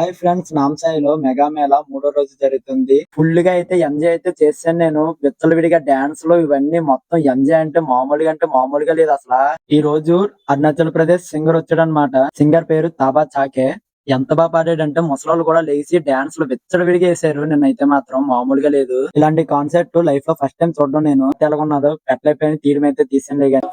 Hi friends, నాంసాయిలో mega Mela మూడో రోజు జరుగుతుంది. ఫుల్ గా అయితే ఎంజాయ్ అయితే చేశాను. నేను విచ్చలవిడిగా డాన్స్ లో ఇవన్నీ మొత్తం ఎంజాయ్ అంటే మామూలుగా లేదు అసలు. ఈ రోజు అరుణాచల్ ప్రదేశ్ సింగర్ వచ్చాడు అనమాట. సింగర్ పేరు తాబా చాకే. ఎంత బాగా పాడాడంటే ముసలోళ్ళు కూడా లేచి డాన్స్ లో విచ్చలవిడిగా వేసారు. నిన్నైతే మాత్రం మామూలుగా లేదు. ఇలాంటి కాన్సెప్ట్ లైఫ్ లో ఫస్ట్ టైం చూడడం నేను. ఎలాగున్నదో పెట్టలేకపోయిన తీయడం అయితే తీసిండే గాని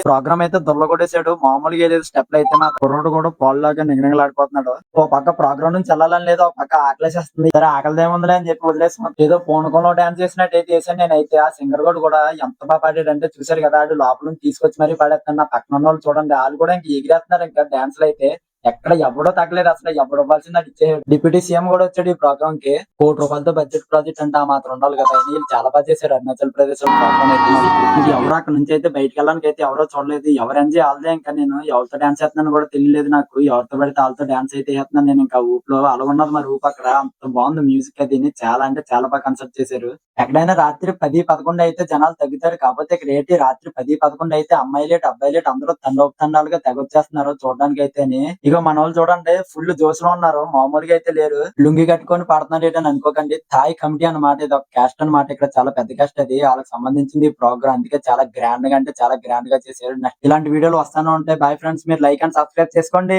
ప్రోగ్రామ్ అయితే దొల్లగొట్టేసాడు. మామూలుగా లేదు. స్టెప్లు అయితే మా కుర్రోడు కూడా పోల్లాగా నిగనిగలాడిపోతున్నాడు. ఓ పక్క ప్రోగ్రామ్ నుంచి వెళ్ళాలని లేదు, ఒక పక్క ఆకలేసేస్తుంది. సరే ఆకలిదేముందిలే అని చెప్పి వదిలేసి ఏదో పూనకంలో డాన్స్ చేసినట్టు అయితే చేశాను నేనైతే. ఆ సింగర్ కూడా ఎంత బాగా పాడాడంటే చూసారు కదా, ఆడు లోపల నుంచి తీసుకొచ్చి మరీ పాడేస్తాను. నా పక్కన ఉన్న వాళ్ళు చూడండి, వాళ్ళు కూడా ఇంక ఎగిరేస్తున్నారు ఇంకా డాన్స్లు అయితే. ఎక్కడ ఎవడో తగ్గలేదు అసలు. ఎవడు ఇవ్వాల్సింది అది ఇచ్చేసాడు. డిప్యూటీ సీఎం కూడా వచ్చాడు ఈ ప్రోగ్రామ్ కి. ₹1,00,00,000 బడ్జెట్ ప్రాజెక్ట్ అంటే ఆ మాత్రం ఉండాలి కదా. వీళ్ళు చాలా బాగా చేశారు అరుణాచల్ ప్రదేశ్ లో ప్రోగ్రామ్ అయితే. ఇది ఎవరు అక్కడ నుంచి అయితే బయటకు వెళ్ళడానికి అయితే ఎవరో చూడలేదు. ఎవరు ఎంజాయ్ వాళ్ళదే. ఇంకా నేను ఎవరితో డాన్స్ చేస్తున్నాను కూడా తెలియలేదు నాకు. ఎవరితో పడితే వాళ్ళతో డాన్స్ అయితే చేస్తున్నాను నేను. ఇంకా ఊపులో అలాగున్నది మరి ఊపు అక్కడ. అంత బాగుంది మ్యూజిక్ అది. చాలా అంటే చాలా బాగా కన్సర్ట్ చేశారు. ఎక్కడైనా రాత్రి 10-11 అయితే జనాలు తగ్గుతారు. కాకపోతే ఇక్కడ ఏంటి, రాత్రి 10-11 అయితే అమ్మాయిలేటి అబ్బాయిలేటి అందరూ తండోపతండాలుగా తెగొచ్చేస్తున్నారు చూడడానికి అయితేని. ఇగో మన వాళ్ళు చూడండి ఫుల్ జోష్ లో ఉన్నారు. మామూలుగా అయితే లేరు. లుంగి కట్టుకొని పాడుతున్నారు ఏంటని అనుకోకండి. థాయ్ కమిటీ అన్నమాట. ఇది ఒక క్యాస్ట్ అన్నమాట. ఇక్కడ చాలా పెద్ద క్యాస్ట్ అది. వాళ్ళకి సంబంధించింది ఈ ప్రోగ్రామ్. అందుకే చాలా గ్రాండ్ గా అంటే చాలా గ్రాండ్ గా చేశారు. ఇలాంటి వీడియోలు వస్తానే ఉంటాయి. బై ఫ్రెండ్స్, మీరు లైక్ అండ్ సబ్స్క్రైబ్ చేసుకోండి.